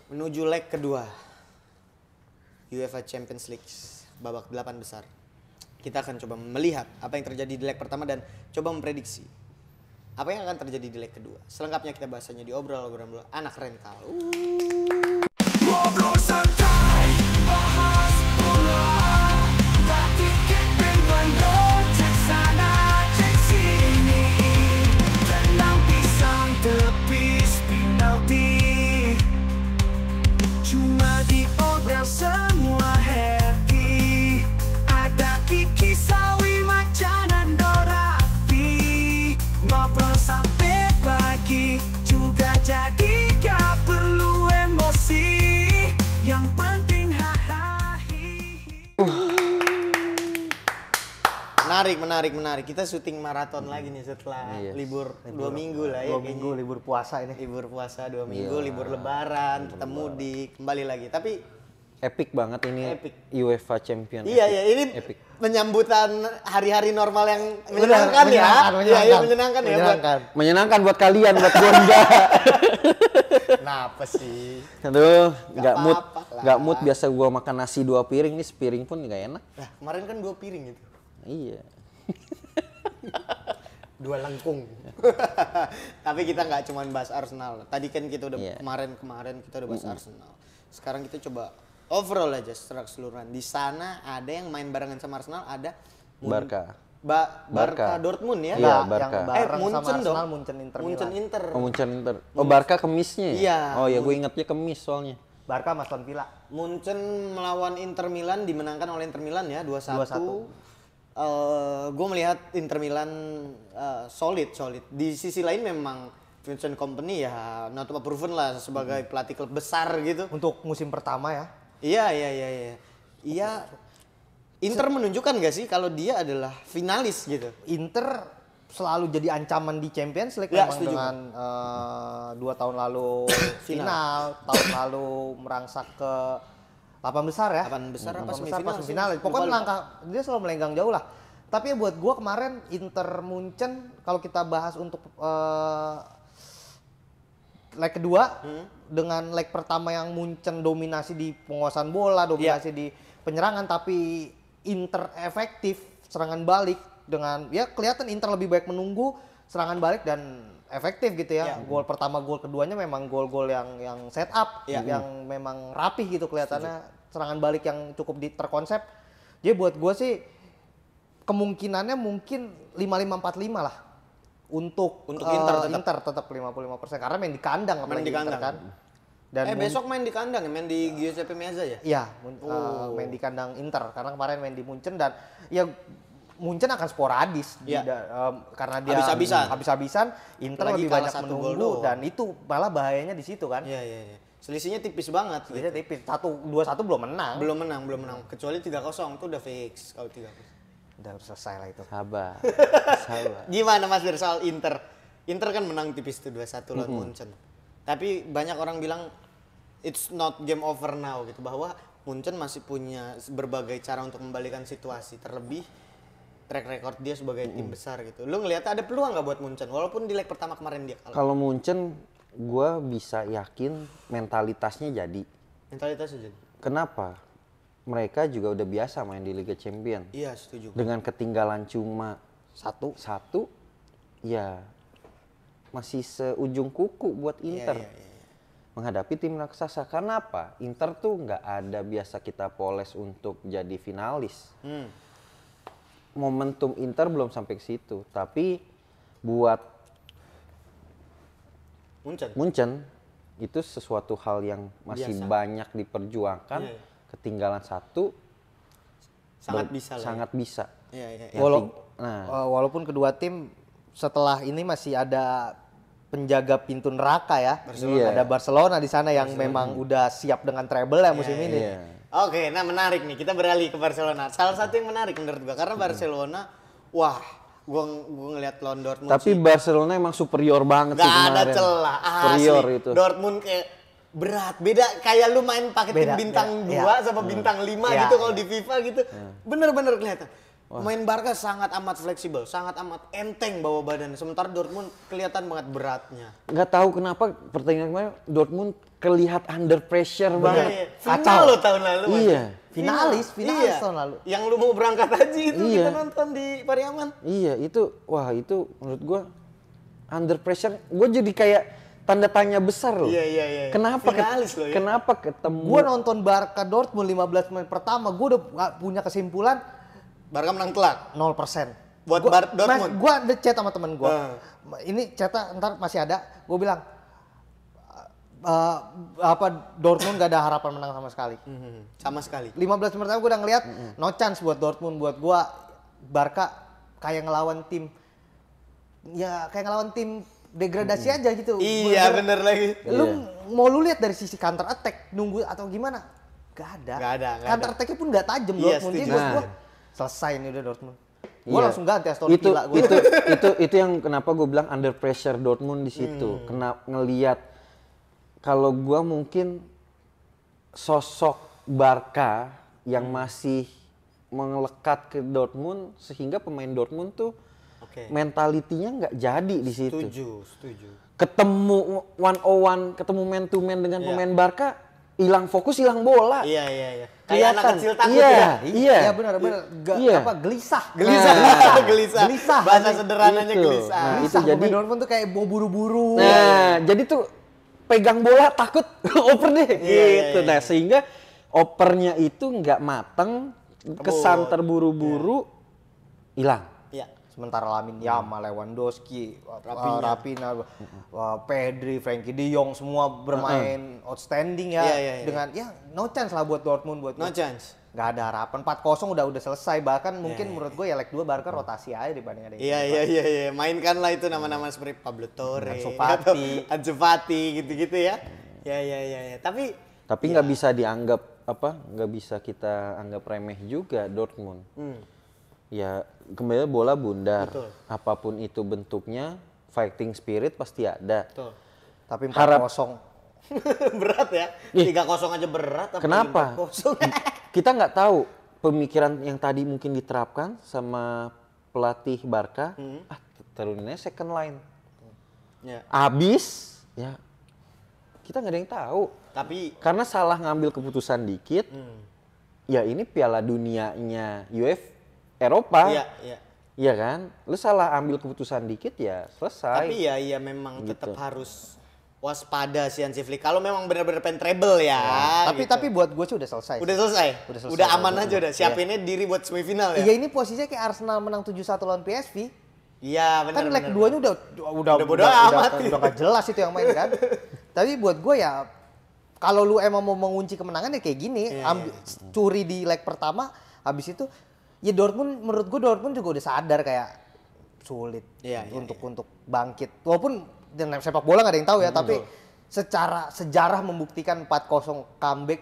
Menuju leg kedua UEFA Champions League babak 8 besar. Kita akan coba melihat apa yang terjadi di leg pertama dan coba memprediksi apa yang akan terjadi di leg kedua. Selengkapnya kita bahasanya di obrol-obrol anak rental. Ngobrol santai, bahas bola, tapi dengan lo cek sana cek sini, tenang pisang tepis penalti, cuma di obrol semua happy, ada Kiki Sawi Macan dan Dorafi, ngobrol sampai pagi juga jadi gak perlu emosi. Yang penting hahaha. Menarik. Kita syuting maraton lagi nih setelah libur 2 minggu lah ya. 2 minggu libur puasa ini. Libur puasa 2 minggu, libur lebaran, kita mudik, kembali lagi. Tapi epic banget ini epic. UEFA Champion. iya ini epic. Menyambutan hari-hari normal yang menyenangkan ya. Iya, menyenangkan ya buat. Menyenangkan buat kalian, buat gue enggak. Kenapa sih? Aduh, Nggak mood. apa-apa lah. Nggak mood, biasa gua makan nasi 2 piring, nih sepiring pun nggak enak. Nah, kemarin kan 2 piring gitu. Iya. 2 lengkung. Tapi kita nggak cuma bahas Arsenal. Tadi kan kita udah kemarin kita udah bahas Arsenal. Sekarang kita coba overall aja secara keseluruhan. Di sana ada yang main barengan sama Arsenal, ada Barca. Barca Dortmund ya? Iya, Yang Barca. bareng Munchen sama dong. Arsenal, Munchen Inter Munchen Milan. Inter. Oh, Munchen Inter. Oh, Barca kemisnya ya? Iya. Oh ya, gue ingetnya kemis soalnya. Barca sama Aston Villa. Munchen melawan Inter Milan, dimenangkan oleh Inter Milan ya 2-1. 2-1. Gue melihat Inter Milan solid. Di sisi lain memang Vincent Kompany ya not proven lah sebagai pelatih klub besar gitu. Untuk musim pertama ya. Iya. Inter menunjukkan gak sih kalau dia adalah finalis gitu. Inter selalu jadi ancaman di Champions League Ya, memang setuju. dengan 2 tahun lalu final, tahun lalu merangsak ke 8 besar ya. 8 besar apa 8 semifinal pas sih? semifinal. Pokoknya Lupa. melangkah, dia selalu melenggang jauh lah. Tapi ya buat gua kemarin Inter Munchen kalau kita bahas untuk leg kedua dengan leg pertama yang Munchen dominasi di penguasaan bola, dominasi di penyerangan, tapi Inter efektif serangan balik dengan ya kelihatan Inter lebih baik menunggu serangan balik dan efektif gitu ya. Gol pertama, gol keduanya memang gol-gol yang set up, yang memang rapih gitu kelihatannya. Serangan balik yang cukup terkonsep. Jadi buat gue sih kemungkinannya mungkin 55-45 lah. Untuk Inter tetap 55% karena main di kandang apalagi Inter kan. Dan Besok main di kandang ya, main di Giuseppe Meazza ya? iya, main di kandang Inter karena kemarin main di Munchen dan ya Munchen akan sporadis karena dia habis-habisan Inter Apalagi lebih kalah banyak 1 gol menunggu doang. dan itu malah bahayanya di situ kan. Iya. Selisihnya tipis banget. Selisihnya tipis. 1-2-1 belum menang. Belum menang. Kecuali 3-0 itu udah fix kalau 3-0. Udah selesai lah itu. Sabar. Gimana Mas Bir soal Inter? Inter kan menang tipis tuh 2-1 lawan Munchen. Tapi banyak orang bilang it's not game over now gitu, bahwa Munchen masih punya berbagai cara untuk membalikan situasi, terlebih track record dia sebagai tim besar gitu. Lu ngeliat ada peluang nggak buat Munchen walaupun di leg pertama kemarin dia kalah? Kalau Munchen, gue bisa yakin mentalitasnya jadi. Mentalitasnya jadi. Kenapa? Mereka juga udah biasa main di Liga Champion. Iya, setuju. Dengan ketinggalan cuma satu, ya masih seujung kuku buat Inter. Iya. Menghadapi tim raksasa. Kenapa? Inter tuh nggak ada biasa kita poles untuk jadi finalis. Momentum Inter belum sampai ke situ. Tapi buat Munchen itu sesuatu hal yang masih Biasa. banyak diperjuangkan. Iya. Ketinggalan satu Sangat bisa lah. sangat bisa. Iya. Walaupun kedua tim setelah ini masih ada penjaga pintu neraka ya. Ada Barcelona di sana yang memang udah siap dengan treble ya musim ini. Iya. Oke, nah menarik nih, kita beralih ke Barcelona. Salah satu yang menarik menurut gua karena Barcelona, wah, gua ngelihat lawan Dortmund. Tapi Barcelona emang superior banget sih gak kemarin. ada celah, Superior asli. itu. Dortmund kayak berat, beda kayak lu main pakai tim bintang 2 sama bintang 5 gitu kalau di FIFA gitu. Bener-bener kelihatan. Pemain Barca sangat amat fleksibel, sangat amat enteng bawa badan. Sementara Dortmund kelihatan banget beratnya. Nggak tahu kenapa pertandingan kemarin Dortmund kelihatan under pressure banget. Iya, final lo tahun lalu. Mas. Iya. Finalis Iya. tahun lalu. Yang lu mau berangkat haji itu Iya. kita nonton di Pariaman. Iya, itu menurut gua under pressure. Gua jadi kayak tanda tanya besar loh. Iya. Kenapa Finalis loh ya. Kenapa ketemu? Gue nonton Barca Dortmund 15 menit pertama, gue udah punya kesimpulan Barca menang telak. 0%. Buat Dortmund. Gue ada chat sama temen gue. Ah. Ini chatnya ntar masih ada. Gue bilang Dortmund gak ada harapan menang sama sekali. Sama sekali. 15 menit pertama gue udah ngeliat no chance buat Dortmund. Buat gue Barca kayak ngelawan tim degradasi aja gitu. Iya, bener lagi. Lu mau lu lihat dari sisi counter attack nunggu atau gimana? Gak ada. Nggak ada. Counter attacknya pun gak tajam Iya, Dortmund. Jadi setuju. buat gua selesai ini udah Dortmund. Gua Iya. langsung ganti Aston itu, Villa gua. itu yang kenapa gue bilang under pressure Dortmund di situ. Kena ngelihat kalau gue mungkin sosok Barca yang masih melekat ke Dortmund sehingga pemain Dortmund tuh Oke. mentalitinya nggak jadi di situ. Setuju. Ketemu one on one, ketemu man to man dengan pemain Barca, hilang fokus, hilang bola. Iya. Kayak anak Kelihatan. kecil takut Iya. ya. Iya benar. Iya. Gelisah. Gelisah. Gelisah. Bahasa sederhananya Itu. gelisah. Nah, Gelisah. itu jadi- Pemain Dortmund tuh kayak mau buru-buru. Nah, jadi tuh pegang bola takut oper deh gitu. iya. Nah, sehingga opernya itu nggak mateng, kesan terburu-buru, hilang. Iya. Sementara Lamine Yamal, Lewandowski, Raphinha, Pedri, Frenkie de Jong semua bermain outstanding ya. Iya. Dengan no chance lah buat Dortmund buat No chance. Gak ada harapan. 4-0 udah selesai. Bahkan mungkin menurut gue ya leg 2 Barca rotasi aja dibanding ada Iya. Mainkanlah itu nama-nama seperti Pablo Torre, Ansu Fati. atau Ansu Fati gitu-gitu ya. Iya. Tapi nggak bisa dianggap nggak bisa kita anggap remeh juga Dortmund. Ya kembali bola bundar, Betul. apapun itu bentuknya, fighting spirit pasti ada. Betul. Tapi 4-0. Harap- Berat ya. 3-0 aja berat. apalagi Kenapa? 4-0. Kita nggak tahu pemikiran yang tadi mungkin diterapkan sama pelatih Barca, turuninnya second line. Ya. Abis, ya kita nggak ada yang tahu. Tapi Karena salah ngambil keputusan dikit, ya ini Piala Dunianya UEFA Eropa, iya. iya kan? Lu salah ambil keputusan dikit ya selesai. Tapi ya memang tetap Gitu. harus waspada si Hansi Flick. Kalau memang benar-benar pengen treble ya. Tapi buat gue sih udah selesai. Udah selesai. Udah selesai. Udah aman aja udah. Siapinnya diri buat semifinal ya. Iya ini posisinya kayak Arsenal menang 7-1 lawan PSV. Iya, benar. Kan leg benar. 2-nya udah bodo amat. udah gak jelas itu yang main kan. Tapi buat gue ya kalau lu emang mau mengunci kemenangan ya kayak gini, curi di leg pertama, habis itu ya menurut gue Dortmund juga udah sadar kayak sulit untuk bangkit. Walaupun dengan sepak bola gak ada yang tahu ya, tapi secara sejarah membuktikan 4-0 comeback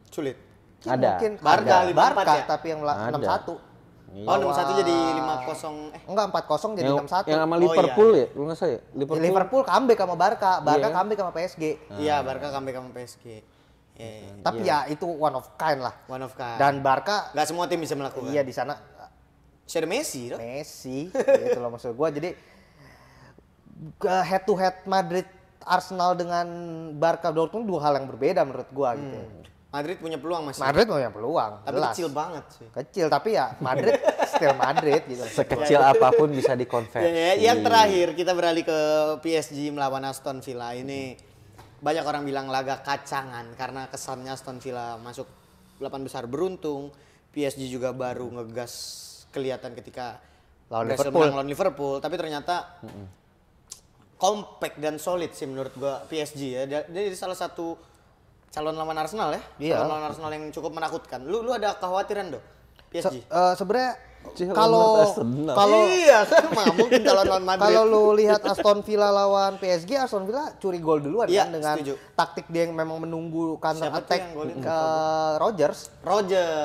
Sulit. ya Ada. mungkin Barca, ada. 5-4 Barca ya? tapi yang Ada. 6-1. Oh, 6-1 jadi 5-0. Enggak 4-0 jadi 6-1. yang sama Oh, Liverpool iya. ya, lu nggak saya? Liverpool comeback sama Barca, Iya. comeback sama PSG. Iya, Barca comeback sama PSG. Iya. Tapi ya itu one of kind lah. One of kind. Dan Barca Nggak semua tim bisa melakukan. iya di sana Si ada Messi dong. Messi gitu loh maksud gua. Jadi head to head Madrid Arsenal dengan Barca Dortmund dua hal yang berbeda menurut gua gitu. Madrid punya peluang masih. Madrid punya peluang, Tapi jelas. kecil banget sih. Kecil tapi ya Madrid still Madrid gitu. Sekecil apapun bisa dikonversi. Yang terakhir kita beralih ke PSG melawan Aston Villa. Ini banyak orang bilang laga kacangan karena kesannya Aston Villa masuk 8 besar beruntung. PSG juga baru ngegas kelihatan ketika Lawan berhasil Liverpool. menang lawan Liverpool. Tapi ternyata compact dan solid sih menurut gua PSG ya. Dia salah satu calon lawan Arsenal ya. Iya. Calon lawan Arsenal yang cukup menakutkan. Lu ada kekhawatiran dong PSG? Sebenarnya Calon kalau Arsenal. Iya kan mungkin calon lawan Madrid. kalau lu lihat Aston Villa lawan PSG, Aston Villa curi gol duluan Iya, kan dengan setuju. taktik dia yang memang menunggu counter Siapa tuh attack yang golin? ke Rodgers.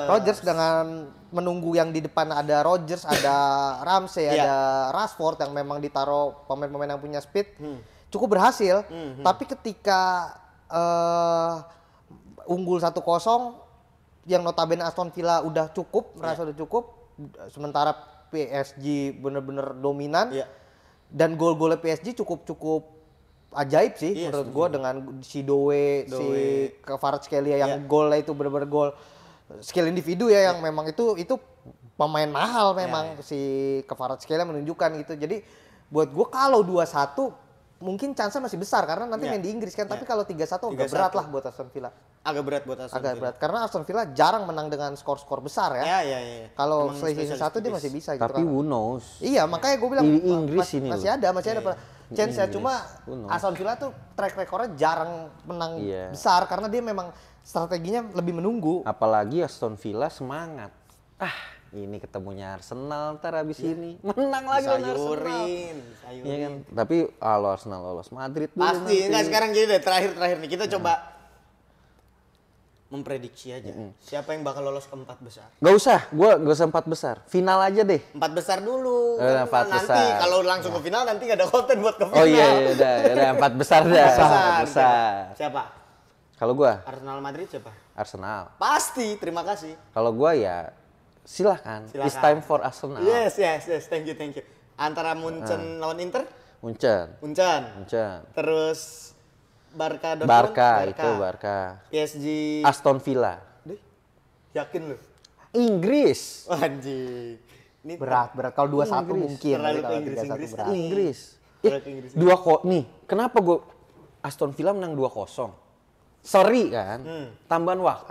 Rodgers dengan menunggu yang di depan ada Rodgers, ada Ramsey, Iya. ada Rashford yang memang ditaruh pemain-pemain yang punya speed. Cukup berhasil. Tapi ketika unggul 1-0 yang notabene Aston Villa udah cukup, merasa udah cukup, sementara PSG bener-bener dominan. Iya. Dan gol-golnya PSG cukup ajaib sih Iya, menurut gue dengan si Doe, si Kvaratskhelia yang golnya itu bener-bener gol skill individu ya yang memang itu pemain mahal memang si Kvaratskhelia menunjukkan gitu. Jadi buat gue kalau 2-1 mungkin chance-nya masih besar karena nanti main di Inggris kan. Tapi kalau 3-1 agak berat lah buat Aston Villa. Agak berat buat Aston Villa. Agak berat karena Aston Villa jarang menang dengan skor-skor besar ya. Iya. Kalau Emang selisih spesialis satu dia tipis. masih bisa gitu. Tapi who knows? Iya, makanya gue bilang Di Inggris ini masih loh. ada chance ya. Cuma Who knows? Aston Villa tuh track recordnya jarang menang Iya. besar karena dia memang strateginya lebih menunggu. Apalagi Aston Villa semangat. Ini ketemunya Arsenal ntar habis ini. Menang lagi lawan Arsenal. Sayurin. Iya kan? Tapi kalau Arsenal lolos Madrid dulu Pasti. nanti. Enggak, sekarang gini deh, terakhir nih. Kita coba memprediksi aja. Siapa yang bakal lolos ke 4 besar? Gak usah, gua gak usah 4 besar. Final aja deh. 4 besar dulu. Eh, Kan 4 nanti besar. kalau langsung ke final nanti gak ada konten buat ke final. Oh iya, udah 4 besar dah. 4 besar. Siapa? Kalau gua Arsenal Madrid siapa? Arsenal. Pasti, terima kasih. Kalau gua ya silahkan. It's time for Arsenal. Yes. Thank you. Antara Munchen lawan Inter? Munchen. Munchen. Terus Barca Dortmund? Barca. PSG. Aston Villa. Dih, yakin lu? Inggris. Anjing. Ini Berat. Kalau 2-1 Inggris. mungkin. Terlalu Tapi kalau ke 3-1 Inggris. berat. Inggris. Terlalu ke Inggris. Nih, kenapa gua Aston Villa menang 2-0? Sorry kan, tambahan waktu.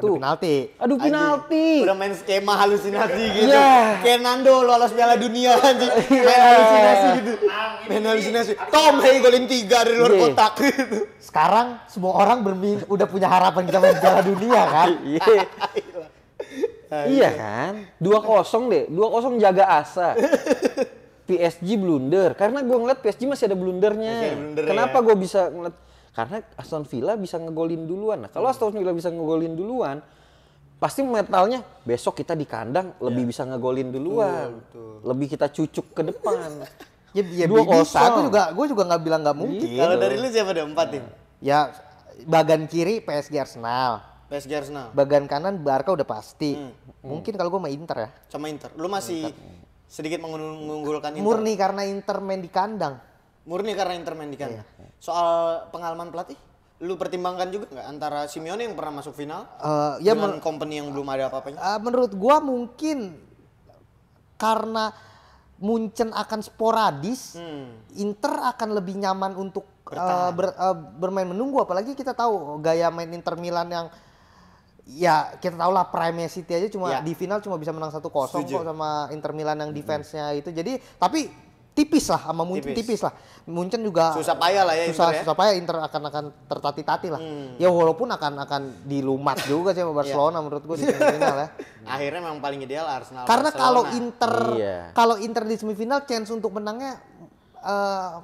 Aduh penalti. Udah main skema halusinasi gitu. Iya. Kayak Nando lolos Piala Dunia anjing. Main halusinasi gitu. Main halusinasi. Tom Hay golin 3 dari luar Iya. kotak gitu. Sekarang semua orang udah punya harapan kita main Piala Dunia kan. Iya kan? 2-0 deh. 2-0 jaga asa. PSG blunder. Karena gue ngeliat PSG masih ada blundernya. Masih ada blunder, Kenapa ya. gue bisa ngeliat? Karena Aston Villa bisa ngegolin duluan. Nah, kalau Aston Villa bisa ngegolin duluan, pasti mentalnya besok kita di kandang lebih bisa ngegolin duluan. Lebih kita cucuk ke depan. Ya 2-0. bisa. Gue juga nggak bilang nggak mungkin. Kalau dari lu siapa deh 4 tim? Ya bagan kiri PSG Arsenal. PSG Arsenal. Bagan kanan Barca udah pasti. Mungkin kalau gue sama Inter ya. Sama Inter. Lu masih sedikit mengunggulkan Inter. Murni karena Inter main di kandang. Murni karena Inter main di kandang. Soal pengalaman pelatih, lu pertimbangkan juga nggak antara Simeone yang pernah masuk final Ya dengan company yang belum ada apa-apanya? menurut gua mungkin karena Munchen akan sporadis, Inter akan lebih nyaman untuk bermain menunggu. Apalagi kita tahu gaya main Inter Milan yang ya kita tahu lah prime City aja cuma Ya. di final cuma bisa menang 1-0 Setuju. kok sama Inter Milan yang defense-nya itu. Jadi tapi tipis lah sama Munchen, tipis lah. Munchen juga Susah payah lah ya susah, Inter ya. susah payah Inter akan tertati-tati lah. Ya walaupun akan dilumat juga sih sama Barcelona menurut gue di semifinal ya. Akhirnya memang paling ideal Arsenal. Karena kalau Barcelona. Inter di semifinal chance untuk menangnya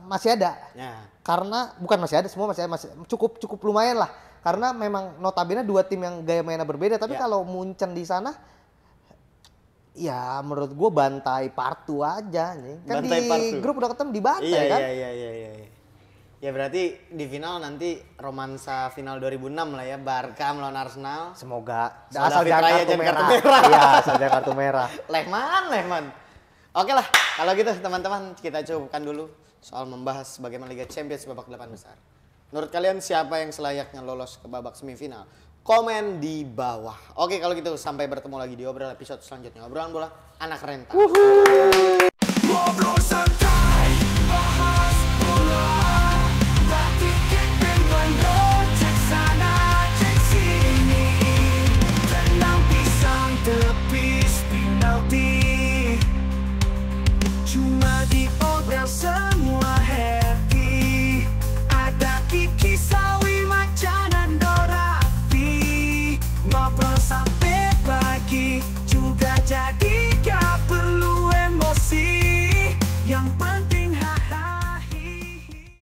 masih ada. Ya. Karena bukan masih ada, semua masih cukup lumayan lah. Karena memang notabene dua tim yang gaya mainnya berbeda, tapi kalau Munchen di sana ya menurut gue bantai partu aja nih. Kan Bantai di partu. grup udah ketemu dibantai kan. Iya. Ya berarti di final nanti romansa final 2006 lah ya, Barca melawan Arsenal. Semoga Soal asal David jangan Raya kartu jangan merah. kartu merah. Iya, asal jangan kartu merah. Lehman. Oke lah, kalau gitu teman-teman kita cukupkan dulu soal membahas bagaimana Liga Champions babak 8 besar. Menurut kalian siapa yang selayaknya lolos ke babak semifinal? Komen di bawah. Oke kalau gitu sampai bertemu lagi di obrolan episode selanjutnya. Obrolan bola anak renta. Ngobrol santai.